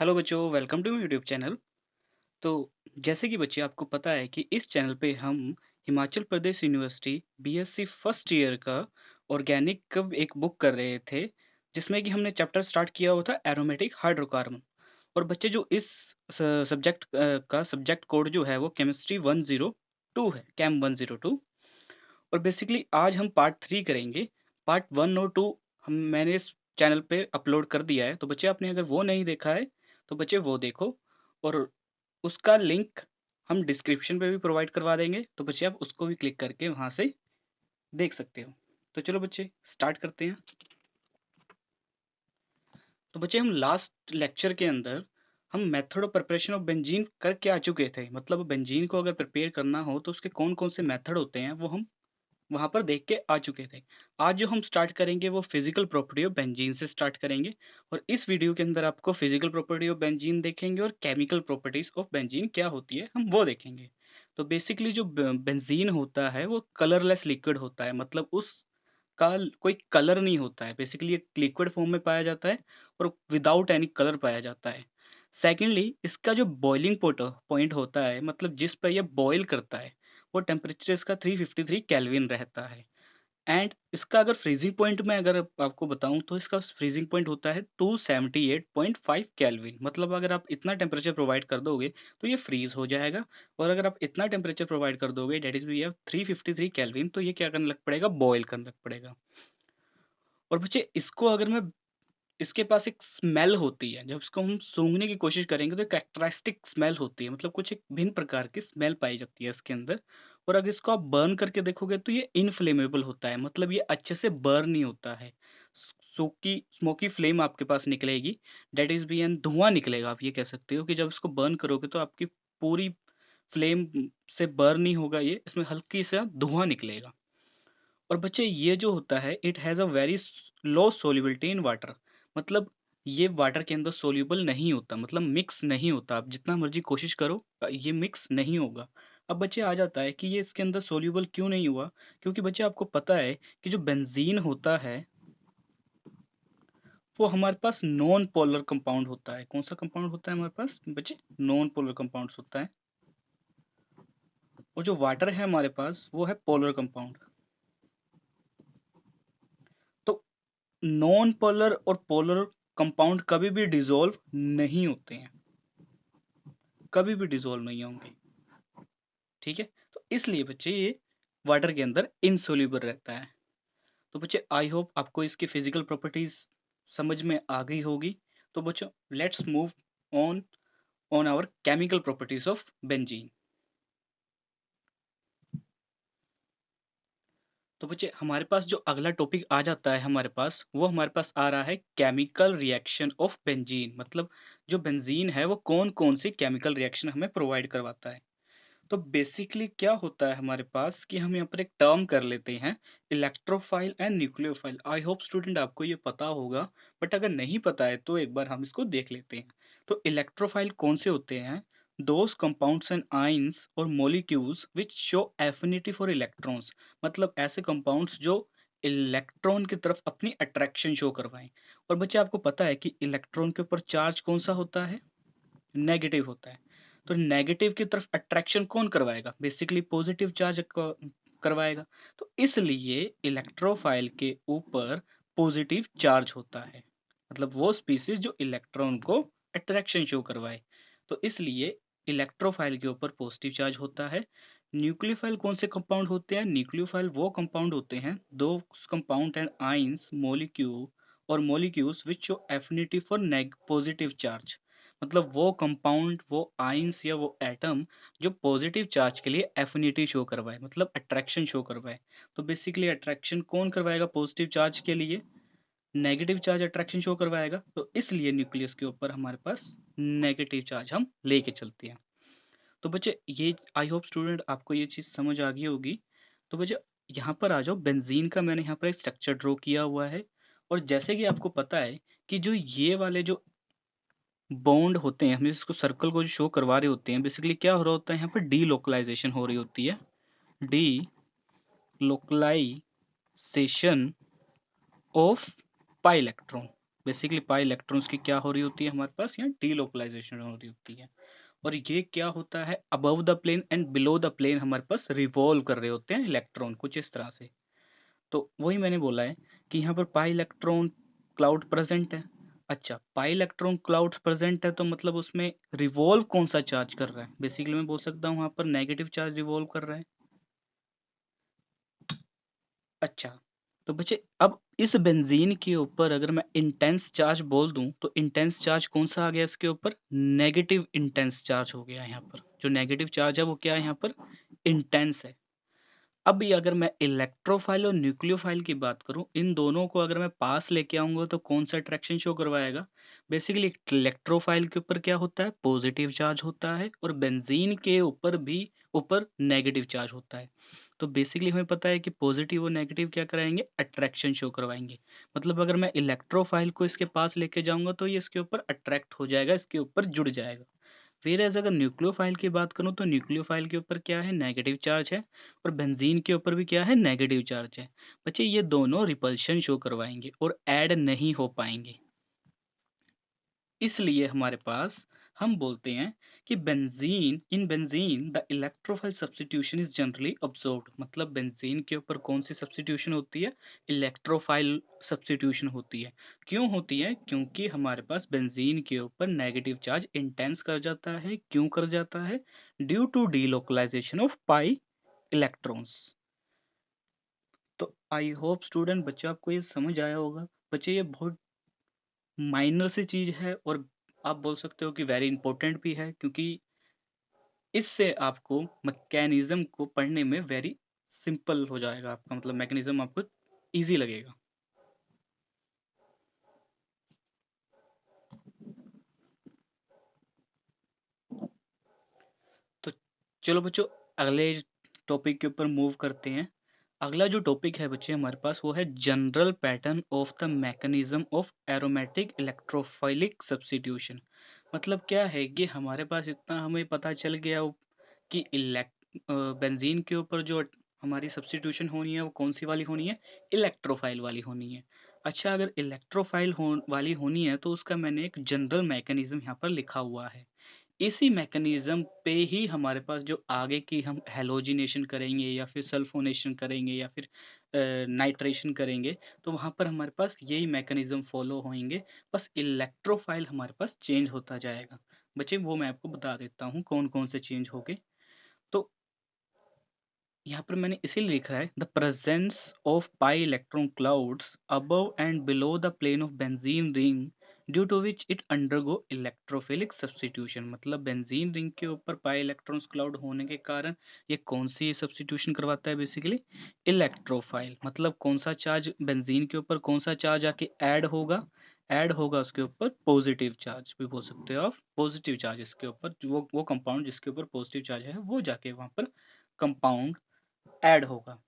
Hello बच्चों, welcome to my YouTube channel. तो जैसे कि बच्चे आपको पता है कि इस चैनल पे हम Himachal Pradesh university BSc first year का ऑर्गेनिक का एक बुक कर रहे थे, जिसमें कि हमने चैप्टर स्टार्ट किया हुआ था एरोमेटिक हाइड्रोकार्बन। और बच्चे जो इस सब्जेक्ट का सब्जेक्ट कोड जो है वो केमिस्ट्री 102 है, कैम 102। और बेसिकली आज हम पार्ट 3 करेंगे। पार्ट 1 और 2 हम मैंने इस चैनल पे अपलोड कर दिया है, तो बच्चे आपने अगर वो नहीं देखा है तो बच्चे वो देखो। और उसका लिंक हम डिस्क्रिप्शन पे भी प्रोवाइड करवा देंगे, तो बच्चे आप उसको भी क्लिक करके वहां से देख सकते हो। तो चलो बच्चे स्टार्ट करते हैं। तो बच्चे हम लास्ट लेक्चर के अंदर हम method of preparation of benzene करके आ चुके थे। मतलब बेंजीन को अगर प्रिपेयर करना हो तो उसके कौन कौन से मेथड होते हैं वो हम वहां पर देख के आ चुके थे। आज जो हम स्टार्ट करेंगे वो फिजिकल प्रॉपर्टी ऑफ बेंजीन से स्टार्ट करेंगे। और इस वीडियो के अंदर आपको फिजिकल प्रॉपर्टी ऑफ बेंजीन देखेंगे और केमिकल प्रॉपर्टीज ऑफ बेंजीन क्या होती है हम वो देखेंगे। तो बेसिकली जो बेंजीन होता है वो कलरलेस लिक्विड होता है। मतलब उस का कोई कलर नहीं होता है। बेसिकली ये लिक्विड फॉर्म में पाया जाता है और विदाउट एनी कलर पाया जाता है। सेकेंडली इसका जो बॉइलिंग पॉइंट होता है, मतलब जिस पर यह बॉयल करता है, वो टेम्परेचर इसका 353 केल्विन रहता है। एंड इसका अगर फ्रीजिंग पॉइंट में अगर आपको बताऊं तो इसका फ्रीजिंग पॉइंट होता है 278.5 केल्विन। मतलब अगर आप इतना टेम्परेचर प्रोवाइड कर दोगे तो ये फ्रीज हो जाएगा। और अगर आप इतना टेम्परेचर प्रोवाइड कर दोगे that is we have 353 kelvin, तो ये क्या करने लग पड़ेगा, बॉयल करने लग पड़ेगा। और बच्चे इसको अगर मैं, इसके पास एक स्मेल होती है, जब इसको हम सूंघने की कोशिश करेंगे तो कैरेक्टरिस्टिक स्मेल होती है। मतलब कुछ एक भिन्न प्रकार की स्मेल पाई जाती है इसके अंदर। और अगर इसको आप बर्न करके देखोगे तो ये इनफ्लेमेबल होता है। मतलब ये अच्छे से बर्न नहीं होता है। सूखी स्मोकी फ्लेम आपके पास निकलेगी, डेट इज बी एन धुआं निकलेगा। आप ये कह सकते हो कि जब इसको बर्न करोगे तो आपकी पूरी फ्लेम से बर्न नहीं होगा, ये इसमें हल्की सा धुआं निकलेगा। और बच्चे ये जो होता है it has a very low solubility in water. मतलब ये वाटर के अंदर सोल्यूबल नहीं होता, मतलब मिक्स नहीं होता। आप जितना मर्जी कोशिश करो ये मिक्स नहीं होगा। अब बच्चे आ जाता है कि ये इसके अंदर सोल्यूबल क्यों नहीं हुआ। क्योंकि बच्चे आपको पता है कि जो बेंजीन होता है वो हमारे पास नॉन पोलर कंपाउंड होता है। कौन सा कंपाउंड होता है हमारे पास बच्चे, नॉन पोलर कंपाउंड होता है। और जो वाटर है हमारे पास वो है पोलर कंपाउंड। तो नॉन पोलर और पोलर कंपाउंड कभी भी डिसॉल्व नहीं होते हैं, कभी भी डिसॉल्व नहीं होंगे। ठीक है, तो इसलिए बच्चे ये वाटर के अंदर इनसोल्यूबल रहता है। तो बच्चे आई होप आपको इसकी फिजिकल प्रॉपर्टीज समझ में आ गई होगी। तो बच्चों let's move on on our chemical properties of benzene. तो बच्चे हमारे पास जो अगला टॉपिक आ जाता है हमारे पास, वो हमारे पास आ रहा है केमिकल रिएक्शन ऑफ बेंजीन। मतलब जो बेंजीन है वो कौन कौन सी केमिकल रिएक्शन हमें प्रोवाइड करवाता है। तो बेसिकली क्या होता है हमारे पास कि हम यहाँ पर एक टर्म कर लेते हैं, electrophile and nucleophile. I hope student आपको ये पता होगा, बट अगर नहीं पता है तो एक बार हम इसको देख लेते हैं। तो इलेक्ट्रोफाइल कौन से होते हैं, दोज कंपाउंड्स एंड आइंस और molecules which show affinity for electrons. मतलब ऐसे कंपाउंड्स जो इलेक्ट्रॉन की तरफ अपनी अट्रैक्शन शो करवाएं। और बच्चे आपको पता है कि इलेक्ट्रॉन के ऊपर चार्ज कौन सा होता है, नेगेटिव होता है। तो नेगेटिव की तरफ अट्रैक्शन कौन करवाएगा, बेसिकली पॉजिटिव चार्ज करवाएगा। तो इसलिए इलेक्ट्रोफाइल के ऊपर पॉजिटिव चार्ज होता है। मतलब वो स्पीसीज जो इलेक्ट्रॉन को अट्रैक्शन शो करवाए, तो इसलिए इलेक्ट्रोफाइल के ऊपर पॉजिटिव चार्ज होता है। न्यूक्लियोफाइल कौन से कंपाउंड होते हैं, न्यूक्लियोफाइल वो कंपाउंड होते हैं दो कंपाउंड एंड आइंस मोलिक्यूल और molecules which show affinity for positive charge. मतलब वो कंपाउंड, वो आइंस या वो एटम जो पॉजिटिव चार्ज के लिए एफिनिटी शो करवाए, मतलब अट्रैक्शन शो करवाए। तो बेसिकली अट्रैक्शन कौन करवाएगा पॉजिटिव चार्ज के लिए, नेगेटिव चार्ज अट्रैक्शन शो करवाएगा। तो इसलिए न्यूक्लियस के ऊपर हमारे पास नेगेटिव चार्ज हम लेके चलते हैं। तो बच्चे ये आई होप स्टूडेंट आपको ये चीज़ समझ आ गई होगी। तो बच्चे यहाँ पर आ जाओ, बेंजीन का मैंने यहाँ पर एक स्ट्रक्चर ड्रॉ किया हुआ है। और जैसे कि आपको पता है कि जो ये वाले जो बॉन्ड होते हैं, हम इसको सर्कल को जो शो करवा रहे होते हैं, बेसिकली क्या हो रहा होता है यहाँ पर, डी लोकलाइजेशन हो रही होती है। Delocalization of pi electron. Basically pi electrons की क्या हो रही होती है हमारे पास, यहाँ डीलोकलाइजेशन हो रही होती है। और ये क्या होता है, above the plane and below the plane हमारे पास रिवॉल्व कर रहे होते हैं इलेक्ट्रॉन कुछ इस तरह से। तो वही मैंने बोला है कि यहाँ पर पाई इलेक्ट्रॉन क्लाउड प्रेजेंट है। अच्छा, पाई इलेक्ट्रॉन क्लाउड प्रेजेंट है तो मतलब उसमें रिवॉल्व कौन सा चार्ज कर रहा है, बेसिकली मैं बोल सकता हूँ वहां पर नेगेटिव चार्ज रिवॉल्व कर रहा है। अच्छा, तो बच्चे अब इस बेंजीन के ऊपर अगर मैं इंटेंस चार्ज बोल दूं तो इंटेंस चार्ज कौन सा आ गया इसके ऊपर, नेगेटिव इंटेंस चार्ज हो गया यहाँ पर। जो नेगेटिव चार्ज है वो क्या है यहाँ पर, इंटेंस है। अब ये अगर मैं इलेक्ट्रोफाइल और न्यूक्लियोफाइल की बात करूं, इन दोनों को अगर मैं पास लेके आऊंगा तो कौन सा अट्रैक्शन शो करवाएगा, बेसिकली इलेक्ट्रोफाइल के ऊपर क्या होता है, पॉजिटिव चार्ज होता है, और बेंजीन के ऊपर भी ऊपर नेगेटिव चार्ज होता है। तो बेसिकली हमें पता है कि पॉजिटिव और नेगेटिव क्या कराएंगे, अट्रैक्शन शो करवाएंगे। मतलब अगर मैं इलेक्ट्रोफाइल को इसके पास लेके जाऊंगा तो ये इसके ऊपर अट्रैक्ट हो जाएगा, इसके ऊपर जुड़ जाएगा। फिर एज अगर न्यूक्लियोफाइल की बात करूं तो न्यूक्लियोफाइल के ऊपर क्या है, नेगेटिव चार्ज है, और बेंजीन के ऊपर भी क्या है, नेगेटिव चार्ज है। बच्चे ये दोनों रिपल्शन शो करवाएंगे और ऐड नहीं हो पाएंगे। इसलिए हमारे पास हम बोलते हैं कि benzene the electrophile substitution is generally observed. मतलब बेंजीन के ऊपर कौन सी सब्स्टिट्यूशन होती है, इलेक्ट्रोफाइल सब्स्टिट्यूशन होती है। क्यों होती है, क्योंकि हमारे पास बेंजीन के ऊपर नेगेटिव चार्ज इंटेंस कर जाता है। क्यों कर जाता है, due to delocalization of pi electrons. तो आई होप स्टूडेंट बच्चे आपको ये समझ आया होगा। बच्चे ये बहुत माइनर सी चीज है और आप बोल सकते हो कि वेरी इंपॉर्टेंट भी है, क्योंकि इससे आपको मैकेनिज्म को पढ़ने में वेरी सिंपल हो जाएगा आपका, मतलब मैकेनिज्म आपको इजी लगेगा। तो चलो बच्चों, अगले टॉपिक के ऊपर मूव करते हैं। अगला जो टॉपिक है बच्चे हमारे पास वो है general pattern of the mechanism of aromatic electrophilic substitution. मतलब क्या है कि हमारे पास इतना हमें पता चल गया कि बेंजीन के ऊपर जो हमारी सब्स्टिट्यूशन होनी है वो कौन सी वाली होनी है, इलेक्ट्रोफाइल वाली होनी है। अच्छा, अगर इलेक्ट्रोफाइल वाली होनी है तो उसका मैंने एक जनरल मैकेनिज्म यहाँ पर लिखा हुआ है। इसी मैकेनिज्म पे ही हमारे पास जो आगे की हम हेलोजिनेशन करेंगे या फिर सल्फोनेशन करेंगे या फिर नाइट्रेशन करेंगे, तो वहां पर हमारे पास यही मैकेनिज्म फॉलो होंगे। बस इलेक्ट्रोफाइल हमारे पास चेंज होता जाएगा। बच्चे वो मैं आपको बता देता हूँ कौन कौन से चेंज हो गए। तो यहाँ पर मैंने इसीलिए लिखा है the presence of pi electron clouds above and below the plane of benzene ring due to which it undergo electrophilic substitution. मतलब बेंजीन रिंग के ऊपर पाई इलेक्ट्रॉन्स क्लाउड होने के कारण ये कौन सी सब्स्टिट्यूशन करवाता है, बेसिकली इलेक्ट्रोफाइल। मतलब कौन सा चार्ज बेंजीन के ऊपर, कौन सा चार्ज आके ऐड होगा, ऐड होगा उसके ऊपर पॉजिटिव चार्ज भी बोल सकते हो आप, पॉजिटिव चार्ज इसके ऊपर, वो कंपाउंड जिसके ऊपर पॉजिटिव चार्ज है वो जाके वहां पर कंपाउंड ऐड होगा।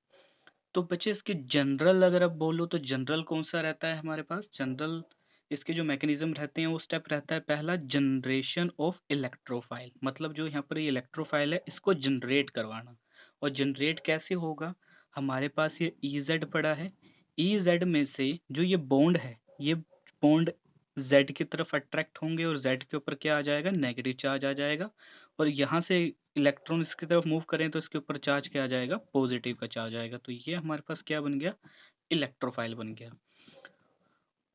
तो बच्चे इसके जनरल अगर आप बोलो तो जनरल कौन सा रहता है हमारे पास, जनरल इसके जो मैकेनिज्म रहते हैं वो स्टेप रहता है पहला, जनरेशन ऑफ इलेक्ट्रोफाइल। मतलब जो यहाँ पर ये इलेक्ट्रोफाइल है इसको जनरेट करवाना। और जनरेट कैसे होगा, हमारे पास ये EZ पड़ा है, EZ में से जो ये बॉन्ड है, ये बॉन्ड Z की तरफ अट्रैक्ट होंगे और Z के ऊपर क्या आ जाएगा, नेगेटिव चार्ज आ जाएगा। और यहाँ से इलेक्ट्रॉन इसकी तरफ मूव करें तो इसके ऊपर चार्ज क्या आ जाएगा, पॉजिटिव का चार्ज आएगा। तो ये हमारे पास क्या बन गया, इलेक्ट्रोफाइल बन गया।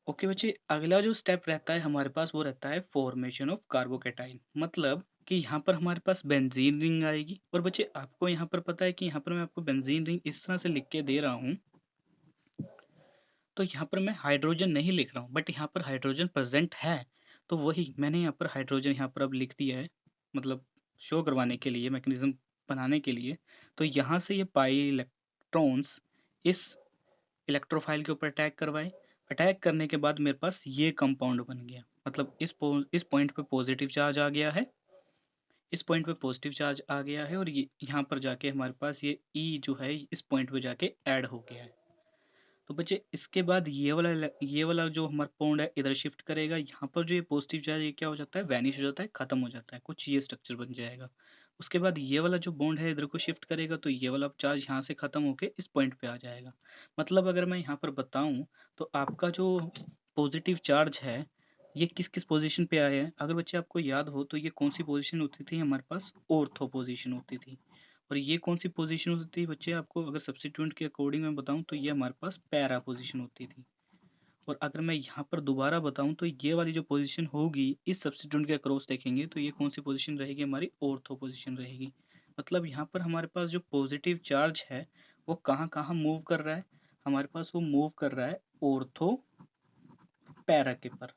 ओके बच्चे, अगला जो स्टेप रहता है हमारे पास वो रहता है फॉर्मेशन ऑफ कार्बोकेटाइन। मतलब कि यहाँ पर हमारे पास बेंजीन रिंग आएगी। और बच्चे आपको यहाँ पर पता है कि यहाँ पर मैं आपको बेंजीन रिंग इस तरह से लिख के दे रहा हूँ, तो यहाँ पर मैं हाइड्रोजन नहीं लिख रहा हूँ, बट यहाँ पर हाइड्रोजन प्रेजेंट है। तो वही मैंने यहाँ पर हाइड्रोजन यहाँ पर अब लिख दिया है, मतलब शो करवाने के लिए, मैकेनिज्म बनाने के लिए। तो यहाँ से ये पाई इलेक्ट्रॉन्स इस इलेक्ट्रोफाइल के ऊपर अटैक करवाए। अटैक करने के बाद मेरे पास ये कंपाउंड बन गया। मतलब इस पॉइंट पे पॉजिटिव चार्ज आ गया है, इस पॉइंट पे पॉजिटिव चार्ज आ गया है, और ये यहाँ पर जाके हमारे पास ये ई जो है इस पॉइंट पे जाके ऐड हो गया है। तो बच्चे इसके बाद ये वाला जो हमारा पॉन्ड है इधर शिफ्ट करेगा। यहाँ पर जो ये पॉजिटिव चार्ज ये क्या हो जाता है, वैनिश हो जाता है, खत्म हो जाता है, कुछ ये स्ट्रक्चर बन जाएगा। उसके बाद ये वाला जो बॉन्ड है इधर को शिफ्ट करेगा तो ये वाला चार्ज यहाँ से खत्म होके इस पॉइंट पे आ जाएगा। मतलब अगर मैं यहाँ पर बताऊं तो आपका जो पॉजिटिव चार्ज है ये किस किस पोजीशन पे आया है, अगर बच्चे आपको याद हो तो ये कौन सी पोजीशन होती थी हमारे पास, ऑर्थो पोजीशन होती थी। और ये कौन सी पोजीशन होती थी बच्चे, आपको अगर सब्स्टिट्यूएंट के अकॉर्डिंग मैं बताऊं तो ये हमारे पास पैरा पोजीशन होती थी। और अगर मैं यहाँ पर दोबारा बताऊं तो ये वाली जो पोजीशन होगी इस सब्स्टिट्यूएंट के अक्रॉस देखेंगे तो ये कौन सी पोजीशन रहेगी, हमारी ऑर्थो पोजीशन रहेगी। मतलब यहाँ पर हमारे पास जो पॉजिटिव चार्ज है वो कहाँ कहाँ मूव कर रहा है, हमारे पास वो मूव कर रहा है ऑर्थो पैरा के पर।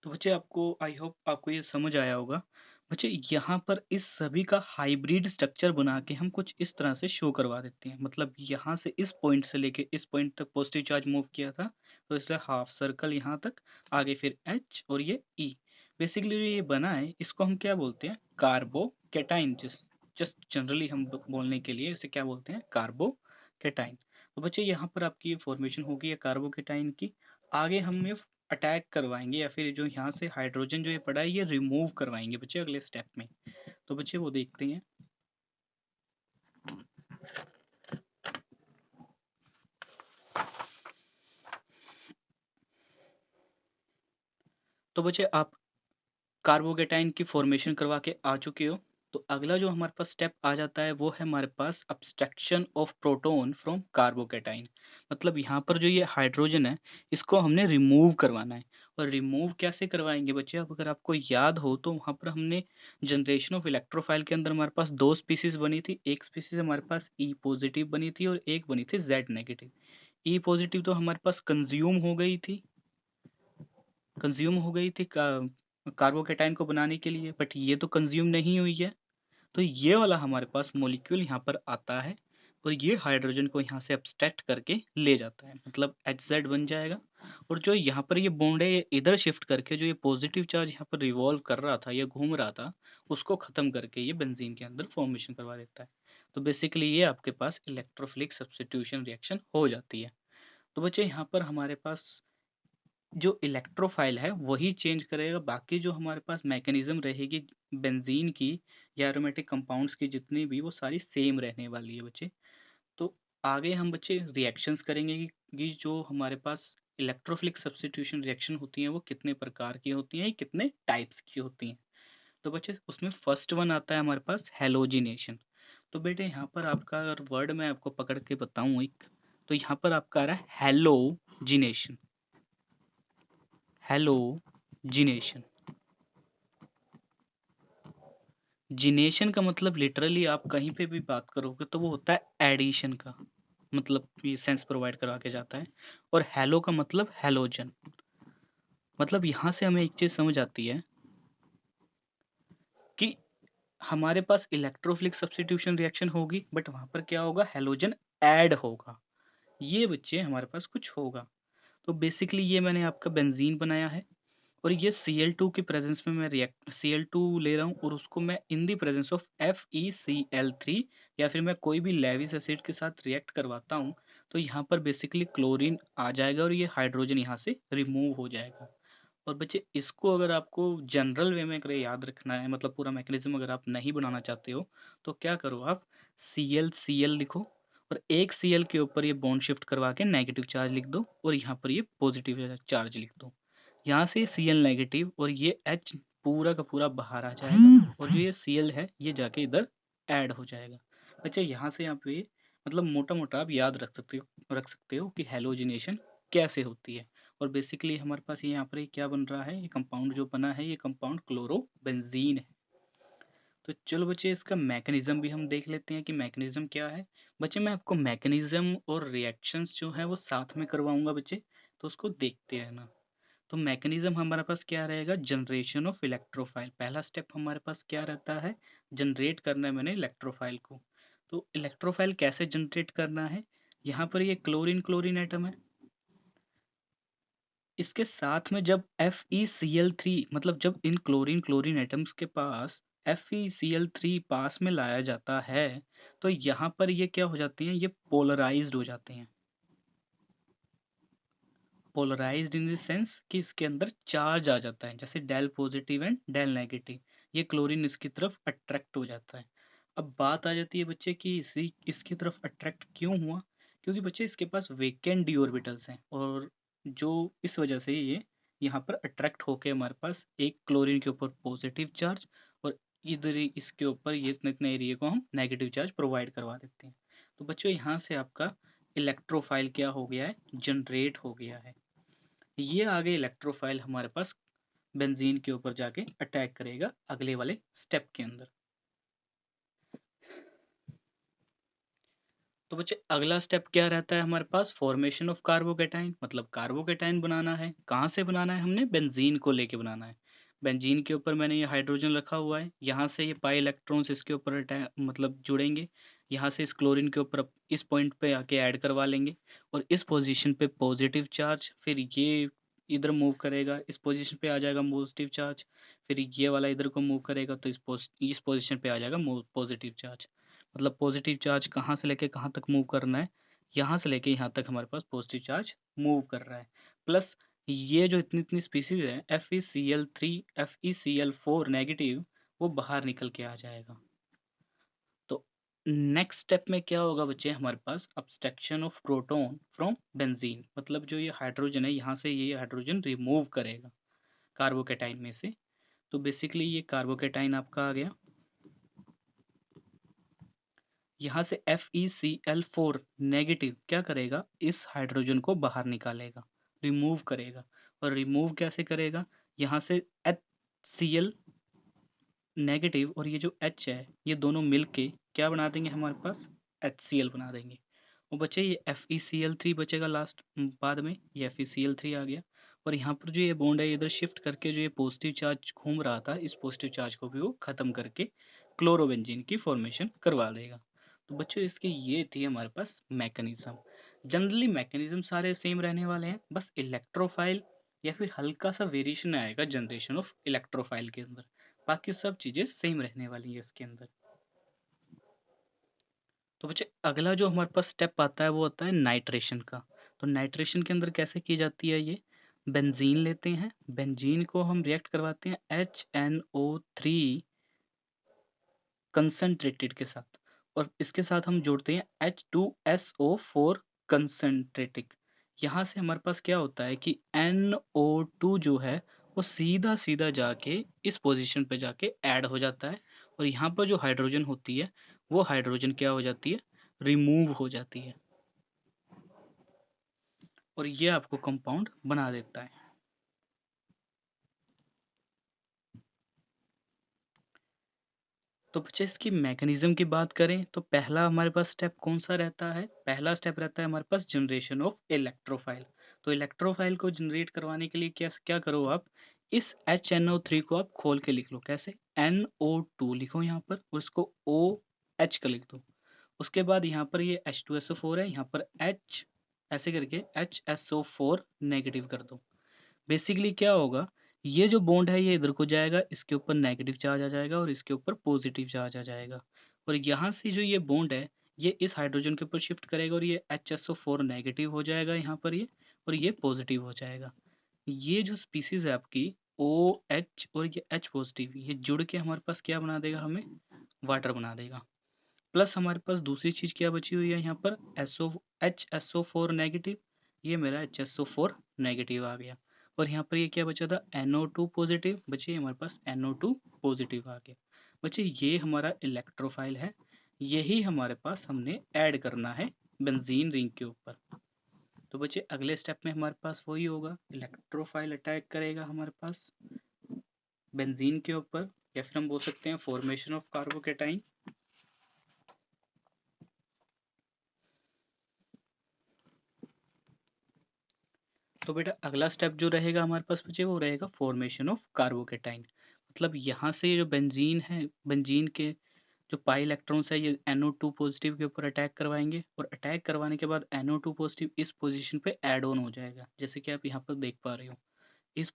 तो बच्चे आपको आई होप आपको ये समझ आया होगा। बच्चे यहाँ पर इस सभी का हाइब्रिड स्ट्रक्चर बना के हम कुछ इस तरह से शो करवा देते हैं। मतलब यहाँ से इस पॉइंट से लेके इस पॉइंट तक पॉजिटिव चार्ज मूव किया था तो इसलिए हाफ सर्कल यहाँ तक, आगे फिर एच और ये ई। बेसिकली ये बना है इसको हम क्या बोलते हैं, कार्बोकेटाइन। जस्ट जनरली हम बोलने के लिए इसे क्या बोलते हैं, कार्बोकेटाइन। तो बच्चे यहाँ पर आपकी ये फॉर्मेशन होगी है कार्बोकेटाइन की। आगे हम ये अटैक करवाएंगे या फिर जो यहाँ से हाइड्रोजन जो ये पड़ा है ये रिमूव करवाएंगे बच्चे अगले स्टेप में। तो बच्चे वो देखते हैं। तो बच्चे आप कार्बोकेटाइन की फॉर्मेशन करवा के आ चुके हो। तो अगला जो हमारे पास स्टेप आ जाता है वो है हमारे पास abstraction of proton from carbocation. मतलब यहाँ पर जो ये हाइड्रोजन है इसको हमने रिमूव करवाना है। और रिमूव कैसे करवाएंगे बच्चे, अब अगर आपको याद हो तो वहाँ पर हमने जनरेशन ऑफ इलेक्ट्रोफाइल के अंदर हमारे पास दो स्पीसीज बनी थी। एक स्पीसीज हमारे पास ई पॉजिटिव बनी थी और एक बनी थी जेड नेगेटिव। ई पॉजिटिव तो हमारे पास कंज्यूम हो गई थी, कार्बोकेटाइन को बनाने के लिए, बट ये तो कंज्यूम नहीं हुई है। तो ये वाला हमारे पास मॉलिक्यूल यहाँ पर आता है और ये हाइड्रोजन को यहाँ से एब्स्ट्रैक्ट करके ले जाता है, मतलब HZ बन जाएगा। और जो यहाँ पर ये बॉन्ड है ये इधर शिफ्ट करके जो ये पॉजिटिव चार्ज यहाँ पर रिवॉल्व कर रहा था या घूम रहा था उसको खत्म करके ये बेंजीन के अंदर फॉर्मेशन करवा देता है। तो बेसिकली ये आपके पास इलेक्ट्रोफिलिक सब्स्टिट्यूशन रिएक्शन हो जाती है। तो बच्चे यहाँ पर हमारे पास जो इलेक्ट्रोफाइल है वही चेंज करेगा, बाकी जो हमारे पास मैकेनिज्म रहेगी बेंजीन की या एरोमेटिक कंपाउंड्स की जितनी भी वो सारी सेम रहने वाली है बच्चे। तो आगे हम बच्चे रिएक्शंस करेंगे कि जो हमारे पास इलेक्ट्रोफिलिक सब्स्टिट्यूशन रिएक्शन होती हैं वो कितने प्रकार की होती हैं, कितने टाइप्स की होती हैं। तो बच्चे उसमें फर्स्ट वन आता है हमारे पास हेलोजिनेशन। तो बेटे यहाँ पर आपका अगर वर्ड मैं आपको पकड़ के बताऊं एक, तो यहाँ पर आपका आ रहा है हेलोजिनेशन। हेलोजिनेशन, जिनेशन का मतलब लिटरली आप कहीं पे भी बात करोगे तो वो होता है एडिशन का, मतलब ये सेंस प्रोवाइड करवा के जाता है। और हेलो का मतलब हेलोजन। मतलब यहाँ से हमें एक चीज समझ आती है कि हमारे पास इलेक्ट्रोफिलिक सब्स्टिट्यूशन रिएक्शन होगी बट वहां पर क्या होगा, हेलोजन ऐड होगा। ये बच्चे हमारे पास कुछ होगा। तो बेसिकली ये मैंने आपका बेंजीन बनाया है और ये Cl2 की प्रेजेंस में मैं रिएक्ट Cl2 ले रहा हूँ और उसको मैं इन दी प्रेजेंस ऑफ FeCl3 या फिर मैं कोई भी लेविस एसिड के साथ रिएक्ट करवाता हूँ तो यहाँ पर बेसिकली क्लोरीन आ जाएगा और ये हाइड्रोजन यहाँ से रिमूव हो जाएगा। और बच्चे इसको अगर आपको जनरल वे में अगर याद रखना है, मतलब पूरा मैकेनिज्म अगर आप नहीं बनाना चाहते हो तो क्या करो आप Cl लिखो और एक Cl के ऊपर ये बॉन्ड शिफ्ट करवा के नेगेटिव चार्ज लिख दो और यहाँ पर ये पॉजिटिव चार्ज लिख दो। यहाँ से Cl नेगेटिव और ये H पूरा का पूरा बाहर आ जाएगा और जो ये Cl है ये जाके इधर ऐड हो जाएगा। अच्छा यहाँ से यहाँ पे मतलब मोटा मोटा आप याद रख सकते हो कि हेलोजिनेशन कैसे होती है। और बेसिकली हमारे पास ये यहाँ पर ये क्या बन रहा है, ये कंपाउंड जो बना है ये कंपाउंड क्लोरोबेंजीन है। तो चलो बच्चे इसका मैकेनिज्म भी हम देख लेते हैं कि मैकेनिज्म क्या है। बच्चे मैं आपको मैकेनिज्म और रिएक्शंस जो है वो साथ में करवाऊंगा बच्चे, तो उसको देखते रहना। तो मैकेनिज्म हमारे पास क्या रहेगा, जनरेशन ऑफ इलेक्ट्रोफाइल। पहला स्टेप हमारे पास क्या रहता है, जनरेट करना है मैंने इलेक्ट्रोफाइल को। तो इलेक्ट्रोफाइल कैसे जनरेट करना है, यहाँ पर ये क्लोरीन क्लोरीन एटम है, इसके साथ में जब FeCl3 मतलब जब इन क्लोरीन क्लोरीन एटम्स के पास FeCl3 पास में लाया जाता है तो यहाँ पर ये क्या हो जाती हैं, ये पोलराइज्ड हो जाते हैं। पोलराइज्ड इन द सेंस कि इसके अंदर चार्ज आ जाता है, जैसे del positive and del negative, ये क्लोरीन इसकी तरफ अट्रैक्ट हो जाता है। अब बात आ जाती है बच्चे कि इसकी तरफ अट्रैक्ट क्यों हुआ, क्योंकि बच्चे इसके पास वेकेंट डी ऑर्बिटल्स हैं, और जो इस वजह से ये यहाँ पर अट्रैक्ट होके हमारे पास एक क्लोरीन के ऊपर पॉजिटिव चार्ज, और इधर ही इसके ऊपर ये इतने एरिया को हम नेगेटिव चार्ज प्रोवाइड करवा देते हैं। तो बच्चों यहाँ से आपका इलेक्ट्रोफाइल क्या हो गया है, जनरेट हो गया है। ये आगे इलेक्ट्रोफाइल हमारे पास बेंजीन के ऊपर जाके अटैक करेगा अगले वाले स्टेप के अंदर। तो बच्चे अगला स्टेप क्या रहता है हमारे पास, फॉर्मेशन ऑफ कार्बोकेटाइन, मतलब कार्बोकेटाइन बनाना है। कहाँ से बनाना है, हमने बेंजीन को लेके बनाना है। बेंजीन के ऊपर मैंने ये हाइड्रोजन रखा हुआ है, यहाँ से ये पाई इलेक्ट्रॉन्स इसके ऊपर मतलब जुड़ेंगे, यहाँ से इस क्लोरीन के ऊपर इस पॉइंट पे आके ऐड करवा लेंगे, और इस पोजीशन पे पॉजिटिव चार्ज, फिर ये इधर मूव करेगा, इस पोजीशन पे आ जाएगा पॉजिटिव चार्ज, फिर ये वाला इधर को मूव करेगा तो इस पोजीशन पे आ जाएगा पॉजिटिव चार्ज। मतलब पॉजिटिव चार्ज कहाँ से लेके कहाँ तक मूव करना है, यहाँ से लेके यहाँ तक हमारे पास पॉजिटिव चार्ज मूव कर रहा है। प्लस ये जो इतनी इतनी स्पीसीज है FeCl3 FeCl4 नेगेटिव, वो बाहर निकल के आ जाएगा। तो नेक्स्ट स्टेप में क्या होगा बच्चे, हमारे पास abstraction of proton from benzene, मतलब जो ये हाइड्रोजन है यहाँ से ये हाइड्रोजन रिमूव करेगा कार्बोकेटाइन में से। तो बेसिकली ये कार्बोकेटाइन आपका आ गया, यहाँ से FeCl4 नेगेटिव क्या करेगा, इस हाइड्रोजन को बाहर निकालेगा, रिमूव करेगा। और रिमूव कैसे करेगा, यहाँ से HCl नेगेटिव और ये जो H है ये दोनों मिलके क्या बना देंगे हमारे पास, HCl बना देंगे। और बच्चे ये FeCl3 बचेगा लास्ट, बाद में ये FeCl3 आ गया, और यहाँ पर जो ये बॉन्ड है इधर शिफ्ट करके जो ये पॉजिटिव चार्ज घूम रहा था, इस पॉजिटिव चार्ज को भी वो खत्म करके क्लोरोबेंजीन की फॉर्मेशन करवा देगा। तो बच्चों इसकी ये थी हमारे पास मैकेनिज्म। जनरली मैकेनिज्म सारे सेम रहने वाले हैं, बस इलेक्ट्रोफाइल या फिर हल्का सा वेरिएशन आएगा जनरेशन ऑफ इलेक्ट्रोफाइल के अंदर, बाकी सब चीजें सेम रहने वाली है इसके अंदर। तो बच्चे अगला जो हमारे पास स्टेप आता है वो होता है नाइट्रेशन का। तो नाइट्रेशन के अंदर कैसे की जाती है, ये बेंजीन लेते हैं, बेंजीन को हम रिएक्ट करवाते हैं HNO3 कंसंट्रेटेड के साथ, और इसके साथ हम जोड़ते हैं H2SO4 कंसंट्रेटिक। यहाँ से हमारे पास क्या होता है कि NO2 जो है वो सीधा सीधा जाके इस पोजीशन पे जाके ऐड हो जाता है, और यहाँ पर जो हाइड्रोजन होती है वो हाइड्रोजन क्या हो जाती है, रिमूव हो जाती है, और ये आपको कंपाउंड बना देता है। तो बच्चे इसकी मैकेनिज्म की बात करें तो पहला हमारे पास स्टेप कौन सा रहता है, पहला स्टेप रहता है हमारे पास जनरेशन ऑफ इलेक्ट्रोफाइल। तो इलेक्ट्रोफाइल को जनरेट करवाने के लिए क्या क्या करो आप, इस HNO3 को आप खोल के लिख लो, कैसे, NO2 लिखो यहाँ पर, और इसको OH का लिख दो। उसके बाद यहाँ पर ये H2SO4 है, यहाँ पर H ऐसे करके HSO4 नेगेटिव कर दो। बेसिकली क्या होगा, ये जो बॉन्ड है ये इधर को जाएगा, इसके ऊपर नेगेटिव चार्ज आ जाएगा और इसके ऊपर पॉजिटिव चार्ज आ जाएगा, और यहाँ से जो ये बॉन्ड है ये इस हाइड्रोजन के ऊपर शिफ्ट करेगा, और ये HSO4 नेगेटिव हो जाएगा यहाँ पर ये, और ये पॉजिटिव हो जाएगा। ये जो स्पीसीज है आपकी OH और ये H पॉजिटिव, ये जुड़ के हमारे पास क्या बना देगा, हमें वाटर बना देगा। प्लस हमारे पास दूसरी चीज क्या बची हुई है यहाँ पर, HSO4 नेगेटिव, ये मेरा HSO4 नेगेटिव आ गया, और यहाँ पर ये क्या बचा था, NO2 पॉजिटिव, बचे हमारे पास NO2 पॉजिटिव आ गया। बच्चे ये हमारा इलेक्ट्रोफाइल है, यही हमारे पास हमने ऐड करना है बेंजीन रिंग के ऊपर। तो बच्चे अगले स्टेप में हमारे पास वही होगा, इलेक्ट्रोफाइल अटैक करेगा हमारे पास बेंजीन के ऊपर, या फिर हम बोल सकते हैं फॉर्मेशन ऑफ कार्बोकेटाइन। तो बेटा अगला स्टेप जो रहेगा हमारे पास बच्चे वो रहेगा फॉर्मेशन ऑफ कार्बोकेटाइन। मतलब यहाँ से जो बेंजीन है, बेंजीन के जो पाई इलेक्ट्रॉन्स है ये NO2 पॉजिटिव के ऊपर अटैक करवाएंगे, और अटैक करवाने के बाद NO2 पॉजिटिव इस पोजीशन पे ऐड ऑन हो जाएगा, जैसे कि आप यहाँ पर देख पा रहे हो, इस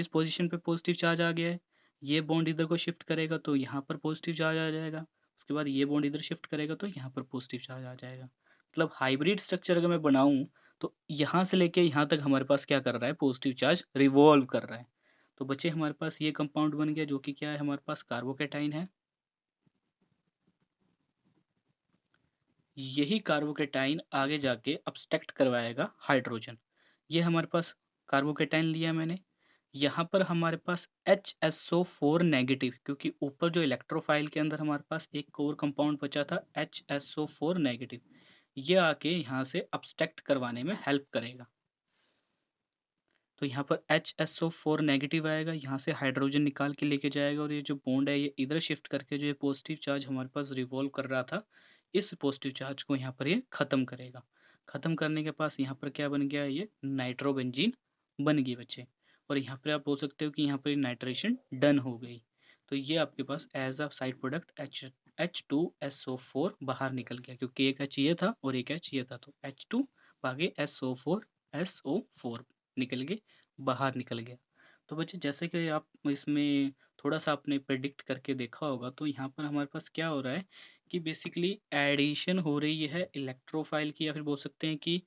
पोजीशन पे पॉजिटिव चार्ज आ गया है, ये बॉन्ड इधर को शिफ्ट करेगा तो यहाँ पर पॉजिटिव चार्ज आ जाएगा, उसके बाद ये बॉन्ड इधर शिफ्ट करेगा तो यहाँ पर पॉजिटिव चार्ज आ जाएगा। मतलब हाइब्रिड स्ट्रक्चर अगर मैं बनाऊं तो यहाँ से लेके यहाँ तक हमारे पास क्या कर रहा है, पॉजिटिव चार्ज रिवॉल्व कर रहा है। तो बच्चे हमारे पास ये कंपाउंड बन गया जो कि क्या है, हमारे पास कार्बोकेटाइन है। यही कार्बोकेटाइन आगे जाके अब्स्ट्रैक्ट करवाएगा हाइड्रोजन। ये हमारे पास कार्बोकेटाइन लिया मैंने, यहाँ पर हमारे पास HSO4 नेगेटिव, क्योंकि ऊपर जो इलेक्ट्रोफाइल के अंदर हमारे पास एक और कंपाउंड बचा था HSO4 नेगेटिव, ये आके यहाँ से अब्स्ट्रैक्ट करवाने में हेल्प करेगा। तो यहाँ पर HSO4 नेगेटिव आएगा, यहाँ से हाइड्रोजन निकाल के लेके जाएगा और ये जो बॉन्ड है ये इधर शिफ्ट करके जो ये पॉजिटिव चार्ज हमारे पास रिवॉल्व कर रहा था, इस पॉजिटिव चार्ज को यहाँ पर ये खत्म करेगा। खत्म करने के पास यहाँ पर क्या बन गया, ये नाइट्रोबेंजीन बन गई बच्चे। और यहाँ पर आप बोल सकते हो कि यहाँ पर नाइट्रेशन डन हो गई। तो ये आपके पास as a side product H2SO4 बाहर निकल गया, क्योंकि एक H ये था और एक H ये था, तो H2 भागे SO4 निकल गए, बाहर निकल गया। तो बच्चे जैसे कि आप इसमें थोड़ा सा आपने प्रेडिक्ट करके देखा होगा, तो यहाँ पर हमारे पास क्या हो रहा है कि बेसिकली एडिशन हो रही है इलेक्ट्रोफाइल की, या फिर बोल सकते हैं कि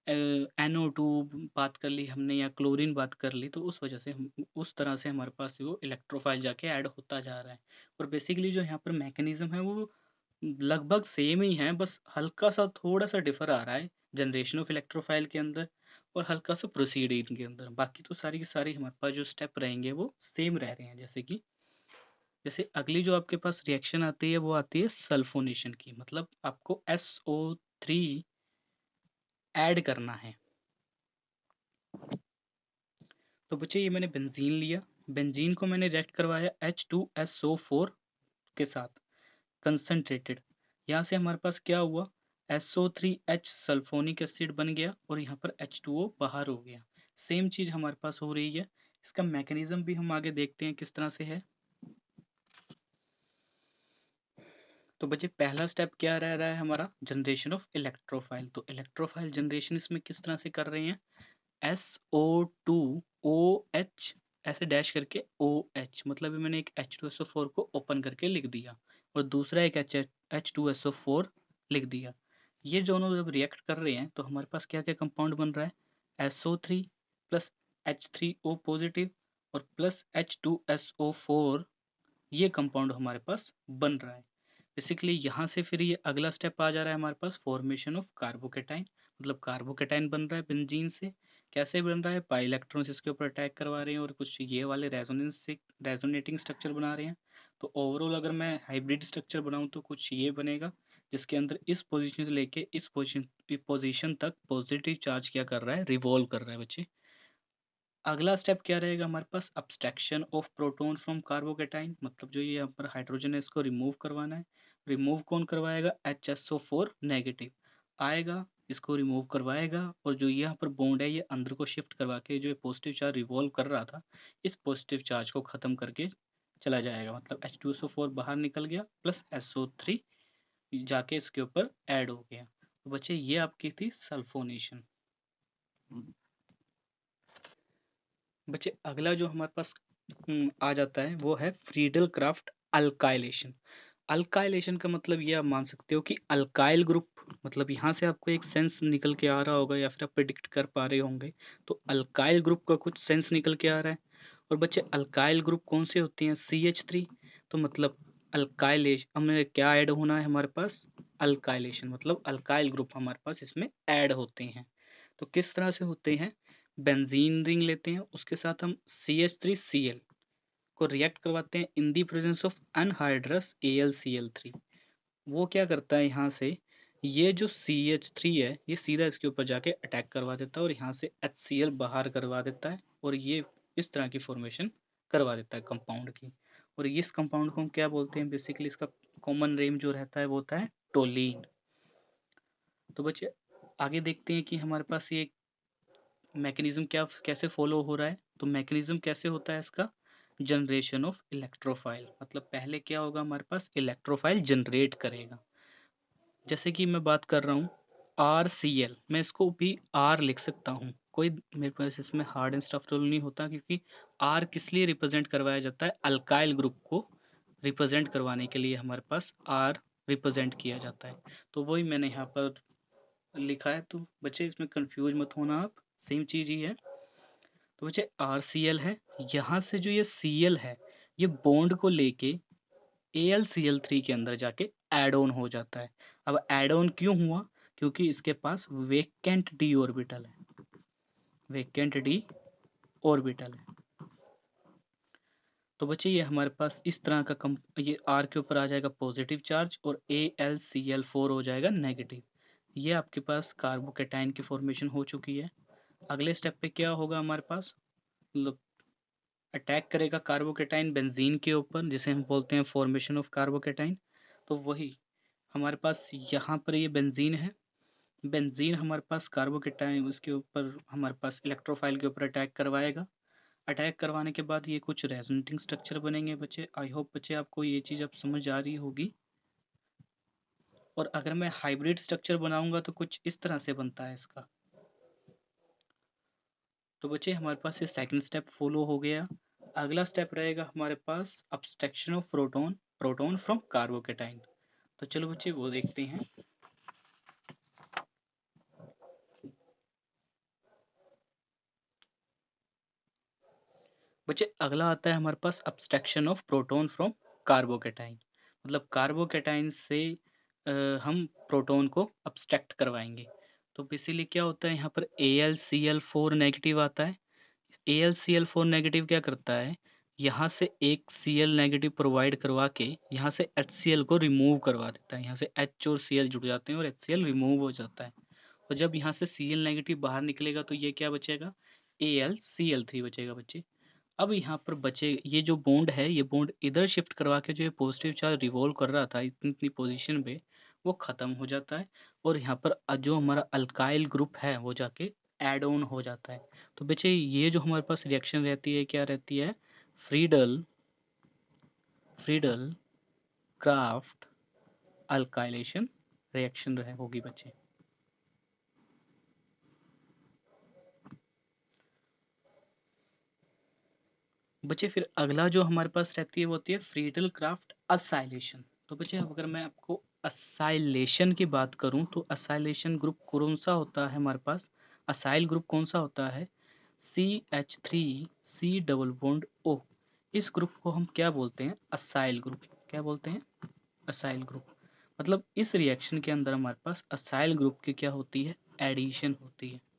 NO2 बात कर ली हमने या क्लोरीन बात कर ली, तो उस वजह से हम उस तरह से हमारे पास वो इलेक्ट्रोफाइल जाके ऐड होता जा रहा है। और बेसिकली जो यहाँ पर मैकेनिज्म है वो लगभग सेम ही है, बस हल्का सा थोड़ा सा डिफर आ रहा है जनरेशन ऑफ इलेक्ट्रोफाइल के अंदर और हल्का सा प्रोसीडिंग के अंदर। बाकी तो सारी की सारी हमारे पास जो स्टेप रहेंगे वो सेम रह रहे हैं। जैसे अगली जो आपके पास रिएक्शन आती है वो आती है सल्फोनेशन की, मतलब आपको SO3 ऐड करना है। तो बच्चे ये मैंने बेंजीन लिया, बेंजीन को मैंने रिएक्ट करवाया H2SO4 के साथ कंसंट्रेटेड। यहाँ से हमारे पास क्या हुआ, SO3H सल्फोनिक एसिड बन गया और यहाँ पर H2O बाहर हो गया। सेम चीज हमारे पास हो रही है। इसका मैकेनिज्म भी हम आगे देखते हैं किस तरह से है। तो बच्चे पहला स्टेप क्या रह रहा है हमारा, जनरेशन ऑफ इलेक्ट्रोफाइल। तो इलेक्ट्रोफाइल जनरेशन इसमें किस तरह से कर रहे हैं, SO2OH ऐसे डैश करके OH, मतलब मैंने एक H2SO4 को ओपन करके लिख दिया और दूसरा एक H2SO4 लिख दिया। ये दोनों जब रिएक्ट कर रहे हैं तो हमारे पास क्या क्या कंपाउंड बन रहा है, SO3 प्लस H3O पॉजिटिव और प्लस H2SO4, ये कंपाउंड हमारे पास बन रहा है। बेसिकली यहाँ से फिर ये अगला स्टेप आ जा रहा है हमारे पास, फॉर्मेशन ऑफ कार्बोकेटाइन, मतलब कार्बोकेटाइन बन रहा है बेंजीन से। कैसे बन रहा है, पाई इलेक्ट्रॉन्स इसके ऊपर अटैक करवा रहे हैं और कुछ ये वाले रेजोनेंस से रेजोनेटिंग स्ट्रक्चर बना रहे हैं। तो ओवरऑल अगर मैं हाइब्रिड स्ट्रक्चर बनाऊं तो कुछ ये बनेगा, जिसके अंदर इस पोजीशन से लेके इस पोजीशन तक पॉजिटिव चार्ज क्या कर रहा है, रिवॉल्व कर रहा है बच्चे। अगला स्टेप क्या रहेगा हमारे पास, abstraction of proton from carbocation, मतलब जो ये यहाँ पर हाइड्रोजन है इसको रिमूव करवाना है। रिमूव कौन करवाएगा, HSO4 नेगेटिव आएगा, इसको रिमूव करवाएगा और जो यहाँ पर बॉन्ड है ये अंदर को शिफ्ट करवा के जो पॉजिटिव चार्ज रिवॉल्व कर रहा था, इस पॉजिटिव चार्ज को खत्म करके चला जाएगा। मतलब H2SO4 बाहर निकल गया प्लस SO3 जाके इसके ऊपर ऐड हो गया। तो बच्चे ये आपकी थी सल्फोनेशन। बच्चे अगला जो हमारे पास आ जाता है वो है फ्रीडल क्राफ्ट अल्काइलेशन। अल्काइलेशन का मतलब ये आप मान सकते हो कि अल्काइल ग्रुप, मतलब यहाँ से आपको एक सेंस निकल के आ रहा होगा या फिर आप प्रिडिक्ट कर पा रहे होंगे, तो अल्काइल ग्रुप का कुछ सेंस निकल के आ रहा है। और बच्चे अल्काइल ग्रुप कौन से होते हैं, CH3। तो मतलब अल्काइलेशन हमें क्या ऐड होना है हमारे पास, अल्काइलेशन, मतलब अल्काइल ग्रुप हमारे पास इसमें ऐड होते हैं। तो किस तरह से होते हैं, बेंजीन रिंग लेते हैं, उसके साथ हम CH3Cl को रिएक्ट करवाते हैं in the presence of anhydrous AlCl3। वो क्या करता है, यहाँ से ये जो CH3 है ये सीधा इसके ऊपर जाके अटैक करवा देता है और यहाँ से HCl बाहर करवा देता है और ये इस तरह की फॉर्मेशन करवा देता है कंपाउंड की। और इस कंपाउंड को हम क्या बोलते हैं, बेसिकली इसका कॉमन नेम जो रहता है वो होता है टोलीन। तो बच्चे आगे देखते हैं कि हमारे पास ये मैकेनिज्म क्या कैसे फॉलो हो रहा है। तो मैकेनिज्म कैसे होता है इसका, जनरेशन ऑफ इलेक्ट्रोफाइल, मतलब पहले क्या होगा हमारे पास, इलेक्ट्रोफाइल जनरेट करेगा। जैसे कि मैं बात कर रहा हूँ RCl, मैं इसको भी R लिख सकता हूँ, कोई मेरे पास इसमें हार्ड एंड स्टफ रूल नहीं होता, क्योंकि R किस लिए रिप्रेजेंट करवाया जाता है, अल्काइल ग्रुप को रिप्रेजेंट करवाने के लिए हमारे पास R रिप्रेजेंट किया जाता है। तो वही मैंने यहाँ पर लिखा है, तो बच्चे इसमें कंफ्यूज मत होना आप, सेम चीज ही है। तो बच्चे RCl है, यहाँ से जो ये Cl है ये बॉन्ड को लेके AlCl3 के अंदर जाके ऐड ऑन हो जाता है। अब ऐड ऑन क्यों हुआ? क्योंकि इसके पास वेकेंट डी ऑर्बिटल है, वेकेंट डी ऑर्बिटल है। तो बच्चे ये हमारे पास इस तरह का ये आर के ऊपर आ जाएगा पॉजिटिव चार्ज और AlCl4 हो जाएगा नेगेटिव। ये आपके पास कार्बोकेटाइन की फॉर्मेशन हो चुकी है। अगले स्टेप पे क्या होगा हमारे पास, मतलब अटैक करेगा कार्बोकेटाइन बेंजीन के ऊपर, जिसे हम बोलते हैं फॉर्मेशन ऑफ कार्बोकेटाइन। तो वही हमारे पास यहाँ पर ये बेंजीन है, बेंजीन हमारे पास कार्बोकेटाइन उसके ऊपर हमारे पास इलेक्ट्रोफाइल के ऊपर अटैक करवाएगा। अटैक करवाने के बाद ये कुछ रेजोनेटिंग स्ट्रक्चर बनेंगे बच्चे। आई होप बच्चे आपको ये चीज़ अब समझ आ रही होगी। और अगर मैं हाइब्रिड स्ट्रक्चर बनाऊंगा तो कुछ इस तरह से बनता है इसका। तो बच्चे हमारे पास ये सेकंड स्टेप फॉलो हो गया। अगला स्टेप रहेगा हमारे पास abstraction of proton, proton from carbocation. तो चलो बच्चे वो देखते हैं। बच्चे अगला आता है हमारे पास abstraction of proton from carbocation. मतलब कार्बोकेटाइन से हम प्रोटॉन को अब्स्ट्रैक्ट करवाएंगे। तो बेसिकली क्या होता है, यहाँ पर AlCl4 नेगेटिव आता है। AlCl4 नेगेटिव क्या करता है, यहाँ से एक Cl नेगेटिव प्रोवाइड करवा के यहाँ से HCl को रिमूव करवा देता है। यहाँ से H और Cl जुड़ जाते हैं और HCl रिमूव हो जाता है। और जब यहाँ से Cl नेगेटिव बाहर निकलेगा तो ये क्या बचेगा, AlCl3 बचेगा बच्चे। अब यहाँ पर बचे ये जो बॉन्ड है, ये बॉन्ड इधर शिफ्ट करवा के जो ये पॉजिटिव चार्ज रिवॉल्व कर रहा था इतनी इतनी पोजीशन पे, वो खत्म हो जाता है। और यहाँ पर जो हमारा अल्काइल ग्रुप है वो जाके एड ऑन हो जाता है। तो बच्चे ये जो हमारे पास रिएक्शन रहती है क्या रहती है, Friedel Friedel craft alkylation reaction होगी बच्चे। बच्चे फिर अगला जो हमारे पास रहती है वो होती है फ्रीडल क्राफ्ट असाइलेशन। तो बच्चे अब अगर मैं आपको असाइलेशन की बात करूं तो असाइलेशन ग्रुप कौन सा होता है हमारे पास, असाइल ग्रुप कौन सा होता है, CH3C डबल बॉन्ड O। इस ग्रुप को हम क्या बोलते हैं, असाइल ग्रुप। क्या बोलते हैं, असाइल ग्रुप। मतलब इस रिएक्शन के अंदर हमारे पास असाइल ग्रुप की क्या होती है, एडिशन होती है।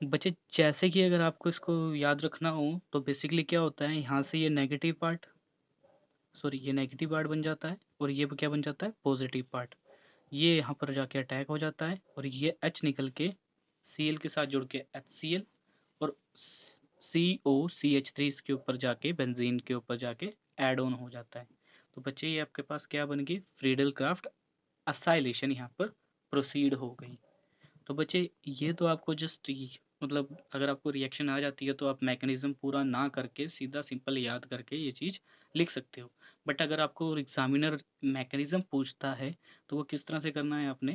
बच्चे जैसे कि अगर आपको इसको याद रखना हो तो बेसिकली क्या होता है, यहाँ से ये नेगेटिव पार्ट, सॉरी ये नेगेटिव पार्ट बन जाता है और ये क्या बन जाता है, पॉजिटिव पार्ट। ये यहाँ पर जाके अटैक हो जाता है और ये H निकल के Cl के साथ जुड़ के HCl और COCH3 इसके ऊपर जाके बेंजीन के ऊपर जाके एड ऑन हो जाता है। तो बच्चे ये आपके पास क्या बन गई, फ्रीडल क्राफ्ट असाइलेशन यहाँ पर प्रोसीड हो गई। तो बच्चे ये तो आपको जस्ट मतलब अगर आपको रिएक्शन आ जाती है तो आप मैकेनिज्म पूरा ना करके सीधा सिंपल याद करके ये चीज़ लिख सकते हो। बट अगर आपको एग्जामिनर मैकेनिज्म पूछता है तो वो किस तरह से करना है आपने,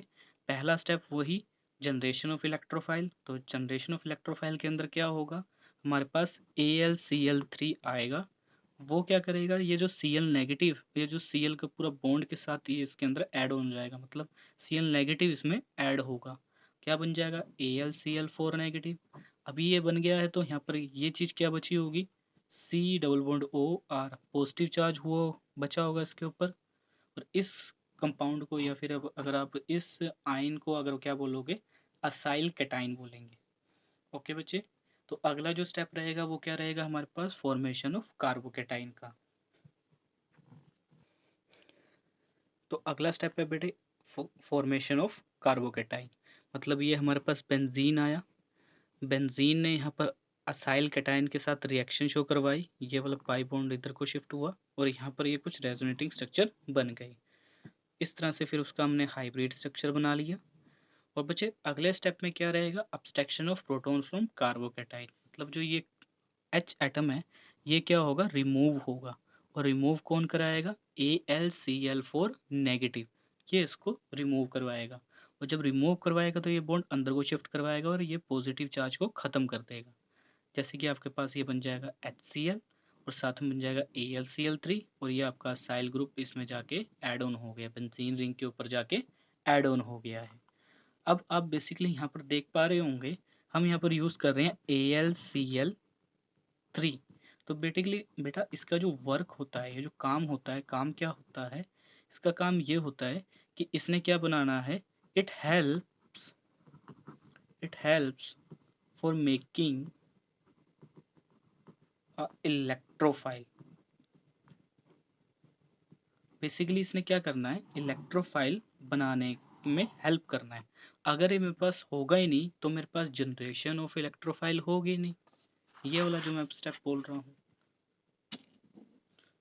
पहला स्टेप वही जनरेशन ऑफ इलेक्ट्रोफाइल। तो जनरेशन ऑफ इलेक्ट्रोफाइल के अंदर क्या होगा, हमारे पास AlCl3 आएगा। वो क्या करेगा, ये जो Cl नेगेटिव, ये जो Cl का पूरा बॉन्ड के साथ ये इसके अंदर ऐड हो जाएगा, मतलब Cl नेगेटिव इसमें ऐड होगा। क्या बन जाएगा, AlCl4 नेगेटिव। अभी ये बन गया है तो यहाँ पर ये चीज़ क्या बची होगी, C double bond OR positive charge हुआ बचा होगा इसके ऊपर। और इस कंपाउंड को या फिर अब अगर आप इस आयन को अगर क्या बोलोगे, असाइल कैटाइन बोलेंगे। ओके बच्चे। तो अगला जो स्टेप रहेगा वो क्या रहेगा हमारे पास, फॉर्मेशन ऑफ कार्बोकेटाइन का। तो अगला स्टेप है बेटे फॉर्मेशन ऑफ कार्बोकेटाइन। मतलब ये हमारे पास बेंजीन आया, बेंजीन ने यहाँ पर असाइल कैटाइन के साथ रिएक्शन शो करवाई, ये वाला पाई बॉन्ड इधर को शिफ्ट हुआ और यहाँ पर ये कुछ रेजोनेटिंग स्ट्रक्चर बन गए। इस तरह से फिर उसका हमने हाइब्रिड स्ट्रक्चर बना लिया। और बच्चे अगले स्टेप में क्या रहेगा, abstraction of proton from carbocation. मतलब जो ये H एटम है ये क्या होगा, रिमूव होगा। और रिमूव कौन कराएगा, AlCl4 नेगेटिव, ये इसको रिमूव करवाएगा। और जब रिमूव करवाएगा तो ये बॉन्ड अंदर को शिफ्ट करवाएगा और ये पॉजिटिव चार्ज को ख़त्म कर देगा। जैसे कि आपके पास ये बन जाएगा HCl और साथ में बन जाएगा AlCl3 और ये आपका साइल ग्रुप इसमें जाके ऐड ऑन हो गया, बेंजीन रिंग के ऊपर जाके ऐड ऑन हो गया है। अब आप बेसिकली यहाँ पर देख पा रहे होंगे हम यहाँ पर यूज़ कर रहे हैं AlCl3। तो बेटा इसका जो वर्क होता है, ये जो काम होता है, काम क्या होता है, इसका काम ये होता है कि इसने क्या बनाना है, it helps it helps for making a electrophile. Basically इसने क्या करना है, इलेक्ट्रोफाइल बनाने में हेल्प करना है। अगर ये मेरे पास होगा ही नहीं तो मेरे पास जनरेशन ऑफ इलेक्ट्रोफाइल होगी नहीं, ये वाला जो मैं स्टेप बोल रहा हूँ।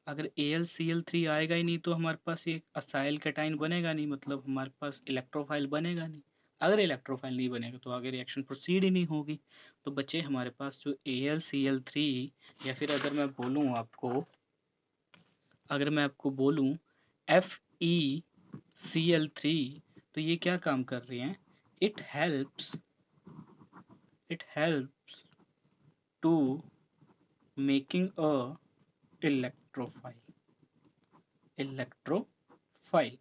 अगर AlCl3 आएगा ही नहीं तो हमारे पास ये असाइल कैटाइन बनेगा नहीं, मतलब हमारे पास इलेक्ट्रोफाइल बनेगा नहीं। अगर इलेक्ट्रोफाइल नहीं बनेगा तो आगे रिएक्शन प्रोसीड ही नहीं होगी। तो बच्चे हमारे पास जो AlCl3, या फिर अगर मैं आपको बोलूँ FeCl3, तो ये क्या काम कर रहे हैं, it helps it helps to making a electrophile.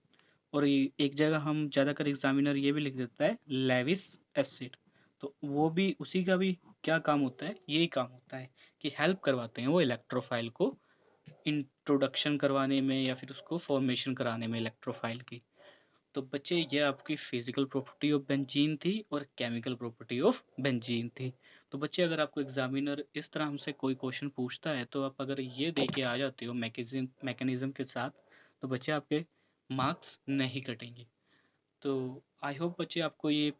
और ये एक जगह हम ज़्यादातर एग्जामिनर ये भी लिख देता है लेविस एसिड, तो वो भी उसी का भी क्या काम होता है, यही काम होता है कि हेल्प करवाते हैं वो इलेक्ट्रोफाइल को इंट्रोडक्शन करवाने में या फिर उसको फॉर्मेशन कराने में इलेक्ट्रोफाइल की। तो बच्चे ये आपकी फिजिकल प्रॉपर्टी ऑफ बेंजीन थी और केमिकल प्रॉपर्टी ऑफ बेंजीन थी। तो बच्चे अगर आपको एग्जामिनर इस तरह हमसे कोई क्वेश्चन पूछता है तो आप अगर ये दे के आ जाते हो मैकेनिज्म के साथ, तो बच्चे आपके मार्क्स नहीं कटेंगे। तो आई होप बच्चे आपको ये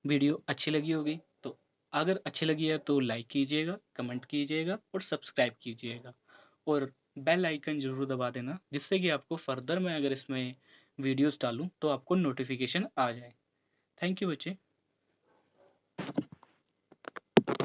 वीडियो अच्छी लगी होगी। तो अगर अच्छी लगी है तो लाइक कीजिएगा, कमेंट कीजिएगा और सब्सक्राइब कीजिएगा, और बेल आइकन जरूर दबा देना, जिससे कि आपको फर्दर मैं अगर इसमें वीडियोस डालूं तो आपको नोटिफिकेशन आ जाए। थैंक यू बच्चे।